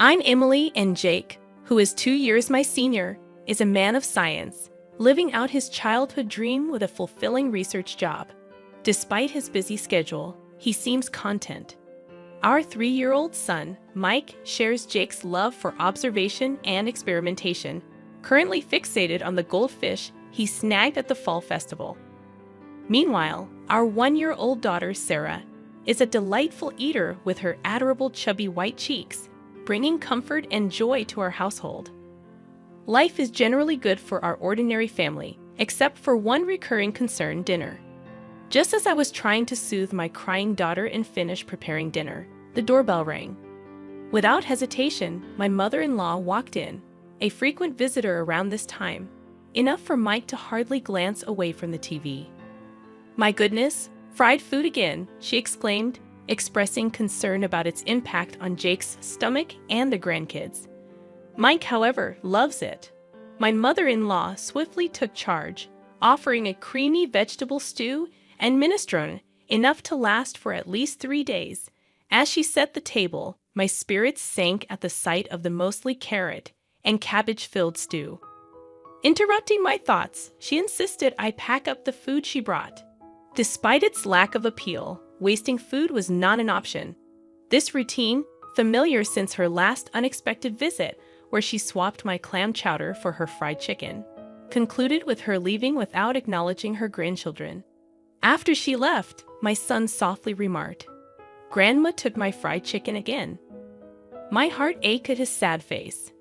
I'm Emily, and Jake, who is 2 years my senior, is a man of science, living out his childhood dream with a fulfilling research job. Despite his busy schedule, he seems content. Our 3-year-old son, Mike, shares Jake's love for observation and experimentation, currently fixated on the goldfish he snagged at the fall festival. Meanwhile, our 1-year-old daughter, Sarah, is a delightful eater with her adorable chubby white cheeks, bringing comfort and joy to our household. Life is generally good for our ordinary family, except for one recurring concern: dinner. Just as I was trying to soothe my crying daughter and finish preparing dinner, the doorbell rang. Without hesitation, my mother-in-law walked in, a frequent visitor around this time, enough for Mike to hardly glance away from the TV. "My goodness, fried food again," she exclaimed, expressing concern about its impact on Jake's stomach and the grandkids. Mike, however, loves it. My mother-in-law swiftly took charge, offering a creamy vegetable stew and minestrone, enough to last for at least 3 days. As she set the table, my spirits sank at the sight of the mostly carrot and cabbage-filled stew. Interrupting my thoughts, she insisted I pack up the food she brought. Despite its lack of appeal, wasting food was not an option. This routine, familiar since her last unexpected visit, where she swapped my clam chowder for her fried chicken, concluded with her leaving without acknowledging her grandchildren. After she left, my son softly remarked, "Grandma took my fried chicken again." My heart ached at his sad face,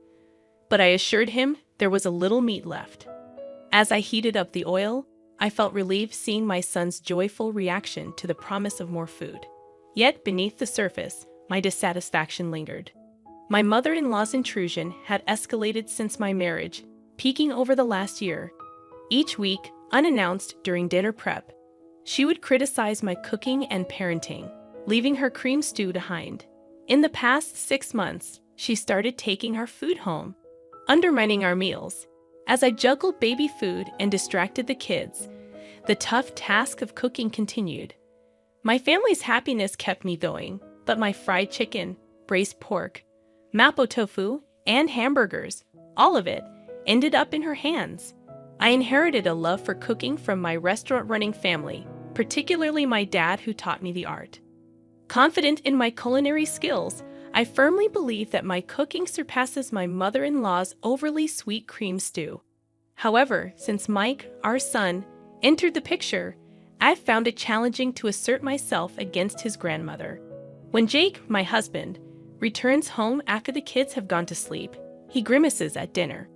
but I assured him there was a little meat left. As I heated up the oil, I felt relieved seeing my son's joyful reaction to the promise of more food. Yet beneath the surface, my dissatisfaction lingered. My mother-in-law's intrusion had escalated since my marriage, peaking over the last year. Each week, unannounced during dinner prep, she would criticize my cooking and parenting, leaving her cream stew behind. In the past 6 months, she started taking our food home, undermining our meals. As I juggled baby food and distracted the kids, the tough task of cooking continued. My family's happiness kept me going, but my fried chicken, braised pork, mapo tofu, and hamburgers, all of it, ended up in her hands. I inherited a love for cooking from my restaurant-running family, particularly my dad, who taught me the art. Confident in my culinary skills, I firmly believe that my cooking surpasses my mother-in-law's overly sweet cream stew. However, since Mike, our son, entered the picture, I've found it challenging to assert myself against his grandmother. When Jake, my husband, returns home after the kids have gone to sleep, he grimaces at dinner.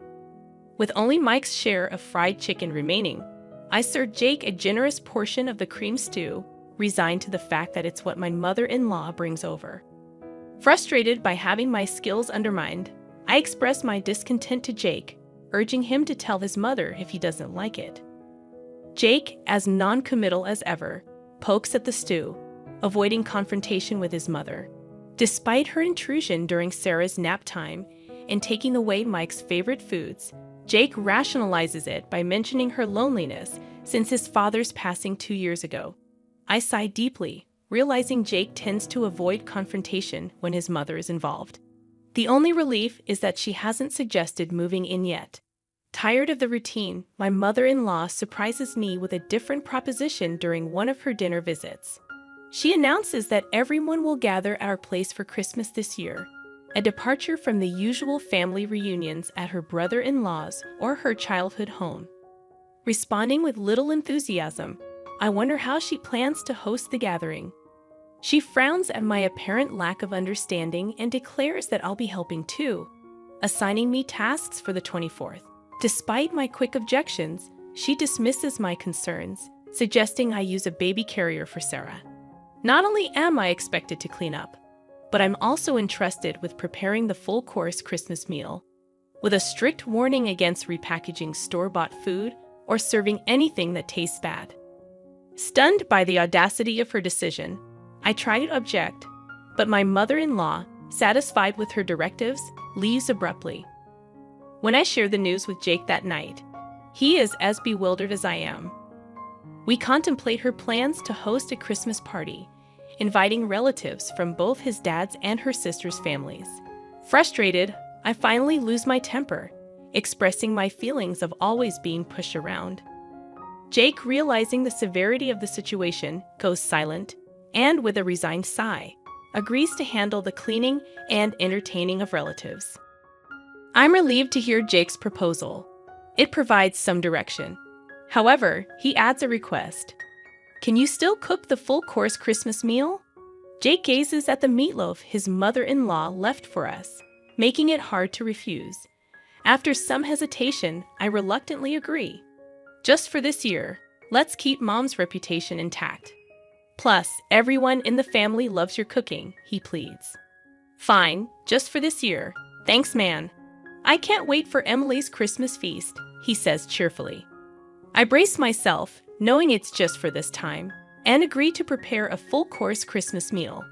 With only Mike's share of fried chicken remaining, I serve Jake a generous portion of the cream stew, resigned to the fact that it's what my mother-in-law brings over. Frustrated by having my skills undermined, I express my discontent to Jake, urging him to tell his mother if he doesn't like it. Jake, as non-committal as ever, pokes at the stew, avoiding confrontation with his mother. Despite her intrusion during Sarah's nap time and taking away Mike's favorite foods, Jake rationalizes it by mentioning her loneliness since his father's passing 2 years ago. I sigh deeply, realizing Jake tends to avoid confrontation when his mother is involved. The only relief is that she hasn't suggested moving in yet. Tired of the routine, my mother-in-law surprises me with a different proposition during one of her dinner visits. She announces that everyone will gather at our place for Christmas this year, a departure from the usual family reunions at her brother-in-law's or her childhood home. Responding with little enthusiasm, I wonder how she plans to host the gathering. She frowns at my apparent lack of understanding and declares that I'll be helping too, assigning me tasks for the 24th. Despite my quick objections, she dismisses my concerns, suggesting I use a baby carrier for Sarah. Not only am I expected to clean up, but I'm also entrusted with preparing the full-course Christmas meal, with a strict warning against repackaging store-bought food or serving anything that tastes bad. Stunned by the audacity of her decision, I try to object, but my mother-in-law, satisfied with her directives, leaves abruptly. When I share the news with Jake that night, he is as bewildered as I am. We contemplate her plans to host a Christmas party, inviting relatives from both his dad's and her sister's families. Frustrated, I finally lose my temper, expressing my feelings of always being pushed around. Jake, realizing the severity of the situation, goes silent and, with a resigned sigh, agrees to handle the cleaning and entertaining of relatives. I'm relieved to hear Jake's proposal. It provides some direction. However, he adds a request. Can you still cook the full-course Christmas meal? Jake gazes at the meatloaf his mother-in-law left for us, making it hard to refuse. After some hesitation, I reluctantly agree. Just for this year, let's keep Mom's reputation intact. Plus, everyone in the family loves your cooking, he pleads. Fine, just for this year. Thanks, man. I can't wait for Emily's Christmas feast, he says cheerfully. I brace myself, knowing it's just for this time, and agree to prepare a full-course Christmas meal.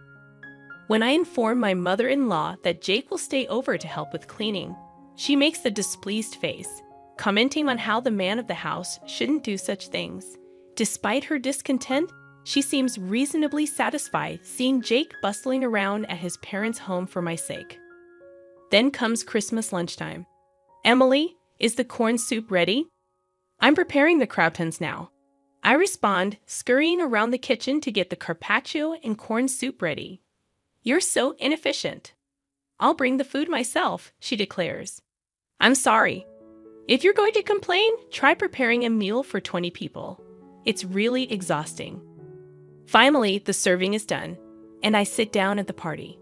When I inform my mother-in-law that Jake will stay over to help with cleaning, she makes a displeased face, commenting on how the man of the house shouldn't do such things. Despite her discontent, she seems reasonably satisfied seeing Jake bustling around at his parents' home for my sake. Then comes Christmas lunchtime. Emily, is the corn soup ready? I'm preparing the croutons now. I respond, scurrying around the kitchen to get the carpaccio and corn soup ready. You're so inefficient. I'll bring the food myself, she declares. I'm sorry. If you're going to complain, try preparing a meal for 20 people. It's really exhausting. Finally, the serving is done, and I sit down at the party.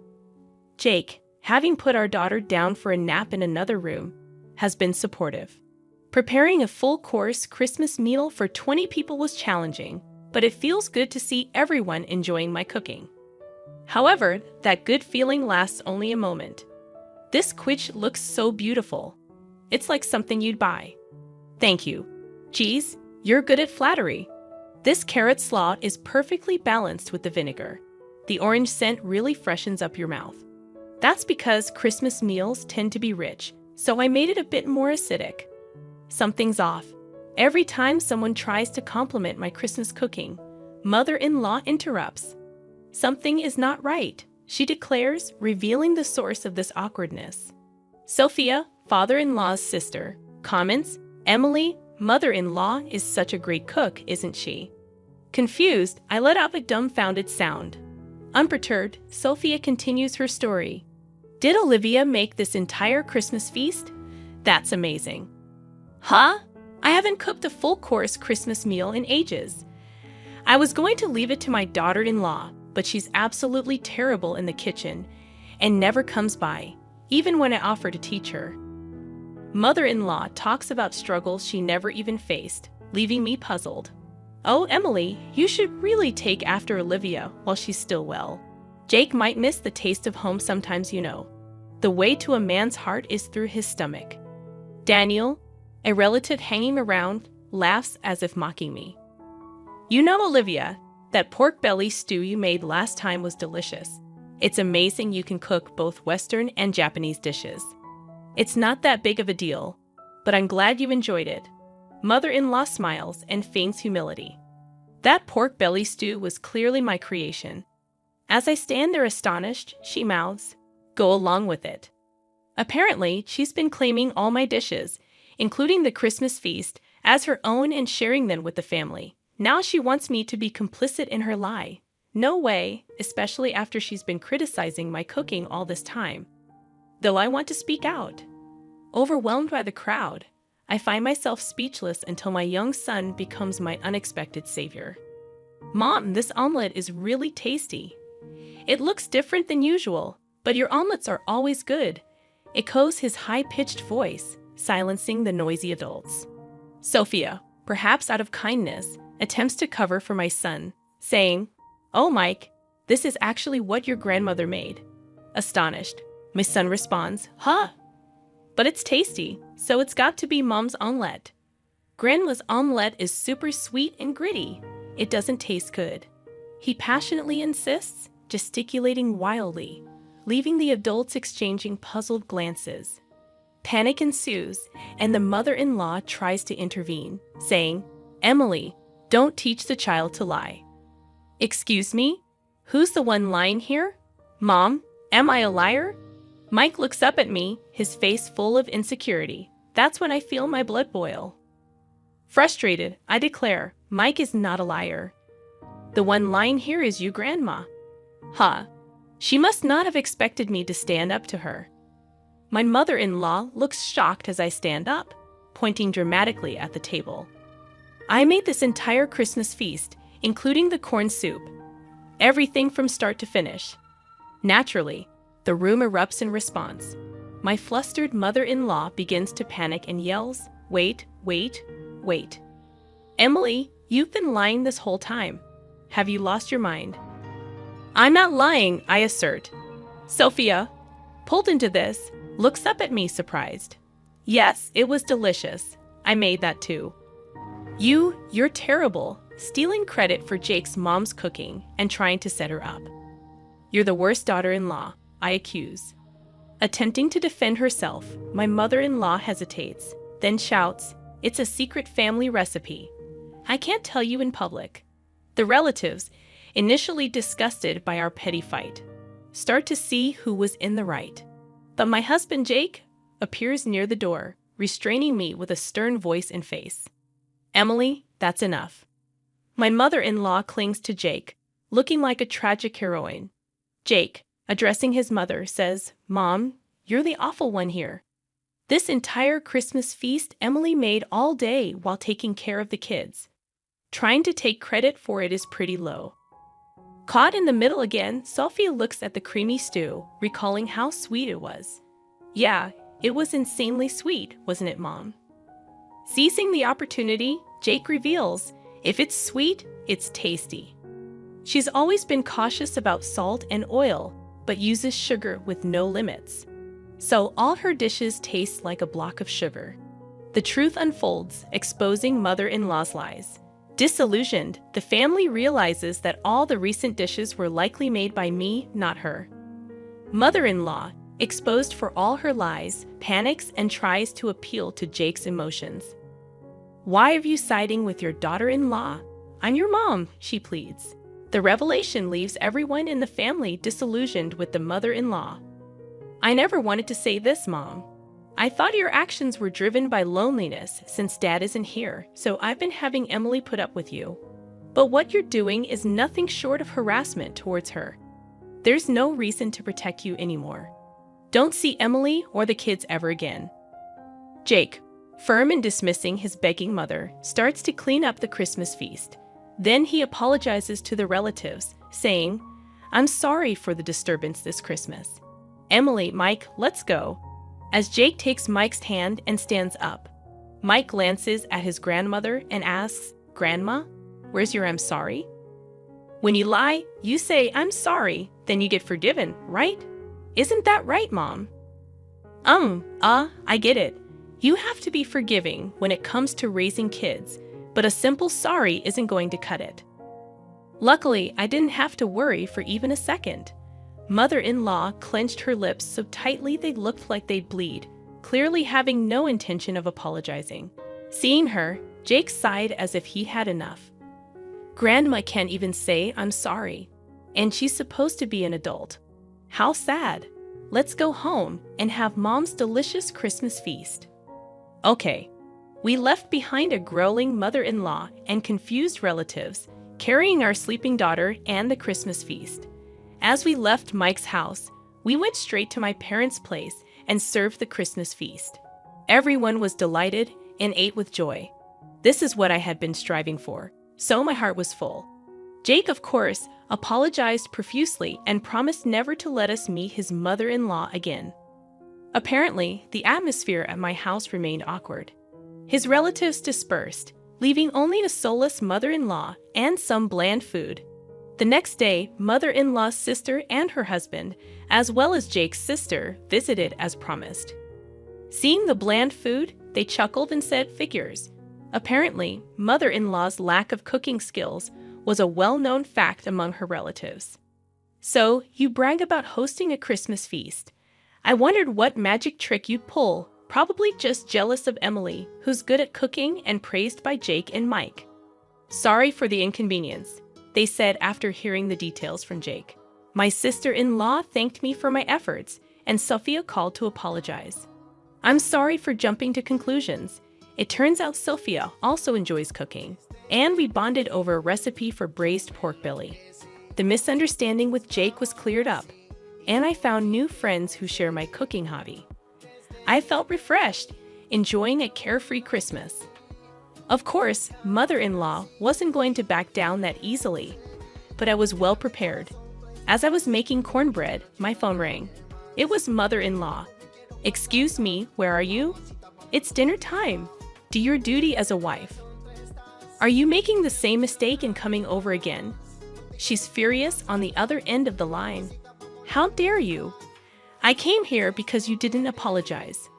Jake, having put our daughter down for a nap in another room, has been supportive. Preparing a full-course Christmas meal for 20 people was challenging, but it feels good to see everyone enjoying my cooking. However, that good feeling lasts only a moment. This quiche looks so beautiful. It's like something you'd buy. Thank you. Geez, you're good at flattery. This carrot slaw is perfectly balanced with the vinegar. The orange scent really freshens up your mouth. That's because Christmas meals tend to be rich, so I made it a bit more acidic. Something's off. Every time someone tries to compliment my Christmas cooking, mother-in-law interrupts. Something is not right, she declares, revealing the source of this awkwardness. Sophia, father-in-law's sister, comments, Emily, mother-in-law, is such a great cook, isn't she? Confused, I let out a dumbfounded sound. Unperturbed, Sophia continues her story. Did Olivia make this entire Christmas feast? That's amazing. Huh? I haven't cooked a full-course Christmas meal in ages. I was going to leave it to my daughter-in-law, but she's absolutely terrible in the kitchen and never comes by, even when I offer to teach her. Mother-in-law talks about struggles she never even faced, leaving me puzzled. Oh, Emily, you should really take after Olivia while she's still well. Jake might miss the taste of home sometimes, you know. The way to a man's heart is through his stomach. Daniel, a relative hanging around, laughs as if mocking me. You know, Olivia, that pork belly stew you made last time was delicious. It's amazing you can cook both Western and Japanese dishes. It's not that big of a deal, but I'm glad you enjoyed it. Mother-in-law smiles and feigns humility. That pork belly stew was clearly my creation. As I stand there astonished, she mouths, "Go along with it." Apparently, she's been claiming all my dishes, including the Christmas feast, as her own and sharing them with the family. Now she wants me to be complicit in her lie. No way, especially after she's been criticizing my cooking all this time. Though I want to speak out. Overwhelmed by the crowd, I find myself speechless until my young son becomes my unexpected savior. Mom, this omelet is really tasty. It looks different than usual, but your omelets are always good, echoes his high-pitched voice, silencing the noisy adults. Sophia, perhaps out of kindness, attempts to cover for my son, saying, "Oh, Mike, this is actually what your grandmother made." Astonished, my son responds, "Huh? But it's tasty, so it's got to be Mom's omelette." Grandma's omelette is super sweet and gritty. It doesn't taste good. He passionately insists, gesticulating wildly, leaving the adults exchanging puzzled glances. Panic ensues, and the mother-in-law tries to intervene, saying, "Emily, don't teach the child to lie." Excuse me? Who's the one lying here? Mom, am I a liar? Mike looks up at me, his face full of insecurity. That's when I feel my blood boil. Frustrated, I declare, Mike is not a liar. The one lying here is you, Grandma. Ha! She must not have expected me to stand up to her. My mother-in-law looks shocked as I stand up, pointing dramatically at the table. I made this entire Christmas feast, including the corn soup. Everything from start to finish. Naturally, the room erupts in response. My flustered mother-in-law begins to panic and yells, "Wait, wait, wait. Emily, you've been lying this whole time. Have you lost your mind?" I'm not lying, I assert. Sophia, pulled into this, looks up at me surprised. Yes, it was delicious. I made that too. You're terrible, stealing credit for Jake's mom's cooking and trying to set her up. You're the worst daughter-in-law, I accuse. Attempting to defend herself, my mother-in-law hesitates, then shouts, "It's a secret family recipe. I can't tell you in public." The relatives, initially disgusted by our petty fight, start to see who was in the right. But my husband Jake appears near the door, restraining me with a stern voice and face. "Emily, that's enough." My mother-in-law clings to Jake, looking like a tragic heroine. Jake, addressing his mother, says, "Mom, you're the awful one here. This entire Christmas feast Emily made all day while taking care of the kids. Trying to take credit for it is pretty low." Caught in the middle again, Sophia looks at the creamy stew, recalling how sweet it was. "Yeah, it was insanely sweet, wasn't it, Mom?" Seizing the opportunity, Jake reveals, if it's sweet, it's tasty. She's always been cautious about salt and oil, but uses sugar with no limits. So all her dishes taste like a block of sugar. The truth unfolds, exposing mother-in-law's lies. Disillusioned, the family realizes that all the recent dishes were likely made by me, not her. Mother-in-law, exposed for all her lies, panics and tries to appeal to Jake's emotions. "Why are you siding with your daughter-in-law? I'm your mom," she pleads. The revelation leaves everyone in the family disillusioned with the mother-in-law. "I never wanted to say this, Mom. I thought your actions were driven by loneliness since Dad isn't here, so I've been having Emily put up with you. But what you're doing is nothing short of harassment towards her. There's no reason to protect you anymore. Don't see Emily or the kids ever again." Jake, firm in dismissing his begging mother, starts to clean up the Christmas feast. Then he apologizes to the relatives, saying, "I'm sorry for the disturbance this Christmas. Emily, Mike, let's go." As Jake takes Mike's hand and stands up, Mike glances at his grandmother and asks, "Grandma, where's your I'm sorry?" When you lie, you say "I'm sorry," then you get forgiven, right? Isn't that right, Mom? I get it. You have to be forgiving when it comes to raising kids, but a simple sorry isn't going to cut it. Luckily, I didn't have to worry for even a second. Mother-in-law clenched her lips so tightly they looked like they'd bleed, clearly having no intention of apologizing. Seeing her, Jake sighed as if he had enough. Grandma can't even say "I'm sorry," and she's supposed to be an adult. How sad. Let's go home and have Mom's delicious Christmas feast. Okay. We left behind a growling mother-in-law and confused relatives, carrying our sleeping daughter and the Christmas feast. As we left Mike's house, we went straight to my parents' place and served the Christmas feast. Everyone was delighted and ate with joy. This is what I had been striving for, so my heart was full. Jake, of course, apologized profusely and promised never to let us meet his mother-in-law again. Apparently, the atmosphere at my house remained awkward. His relatives dispersed, leaving only a soulless mother-in-law and some bland food. The next day, mother-in-law's sister and her husband, as well as Jake's sister, visited as promised. Seeing the bland food, they chuckled and said figures. Apparently, mother-in-law's lack of cooking skills was a well-known fact among her relatives. "So, you brag about hosting a Christmas feast. I wondered what magic trick you'd pull, probably just jealous of Emily, who's good at cooking and praised by Jake and Mike." "Sorry for the inconvenience," they said after hearing the details from Jake. "My sister-in-law thanked me for my efforts, and Sophia called to apologize. I'm sorry for jumping to conclusions. It turns out Sophia also enjoys cooking, and we bonded over a recipe for braised pork belly. The misunderstanding with Jake was cleared up, and I found new friends who share my cooking hobby. I felt refreshed, enjoying a carefree Christmas. Of course, mother-in-law wasn't going to back down that easily, but I was well prepared. As I was making cornbread, my phone rang. It was mother-in-law. "Excuse me, where are you?" "It's dinner time. Do your duty as a wife." "Are you making the same mistake and coming over again?" She's furious on the other end of the line. "How dare you? I came here because you didn't apologize.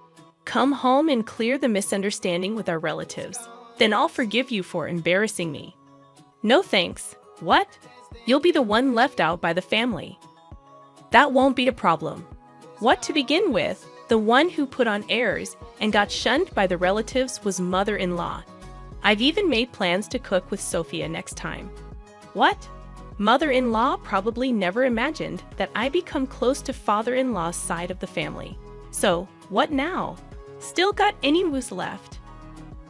Come home and clear the misunderstanding with our relatives. Then I'll forgive you for embarrassing me." "No thanks." "What? You'll be the one left out by the family." "That won't be a problem." "What, to begin with, the one who put on airs and got shunned by the relatives was mother-in-law. I've even made plans to cook with Sophia next time." "What?" Mother-in-law probably never imagined that I become close to father-in-law's side of the family. So, what now? Still got any moose left?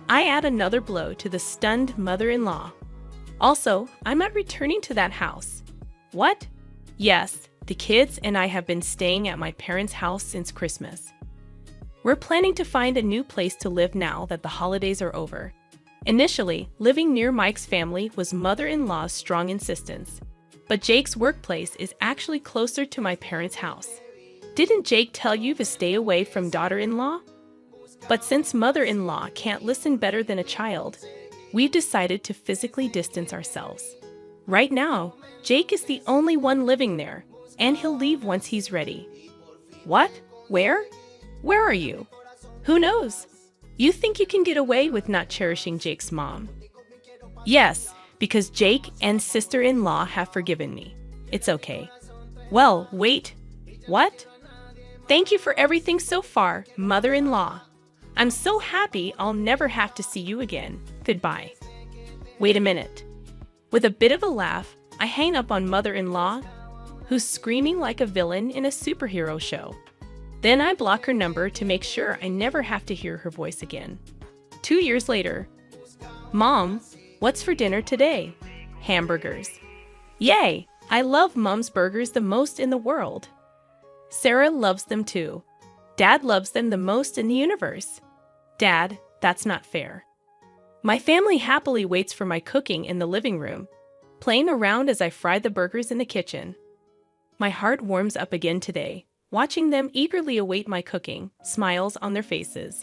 I add another blow to the stunned mother-in-law. Also, I'm not returning to that house. What? Yes, the kids and I have been staying at my parents' house since Christmas. We're planning to find a new place to live now that the holidays are over. Initially, living near Mike's family was mother-in-law's strong insistence, but Jake's workplace is actually closer to my parents' house. Didn't Jake tell you to stay away from daughter-in-law? But since mother-in-law can't listen better than a child, we've decided to physically distance ourselves. Right now, Jake is the only one living there, and he'll leave once he's ready. What? Where? Where are you? Who knows? You think you can get away with not cherishing Jake's mom? Yes, because Jake and sister-in-law have forgiven me. It's okay. Well, wait. What? Thank you for everything so far, mother-in-law. I'm so happy I'll never have to see you again. Goodbye. Wait a minute. With a bit of a laugh, I hang up on mother-in-law, who's screaming like a villain in a superhero show. Then I block her number to make sure I never have to hear her voice again. 2 years later. Mom, what's for dinner today? Hamburgers. Yay! I love Mom's burgers the most in the world. Sarah loves them too. Dad loves them the most in the universe. Dad, that's not fair. My family happily waits for my cooking in the living room, playing around as I fry the burgers in the kitchen. My heart warms up again today, watching them eagerly await my cooking, smiles on their faces.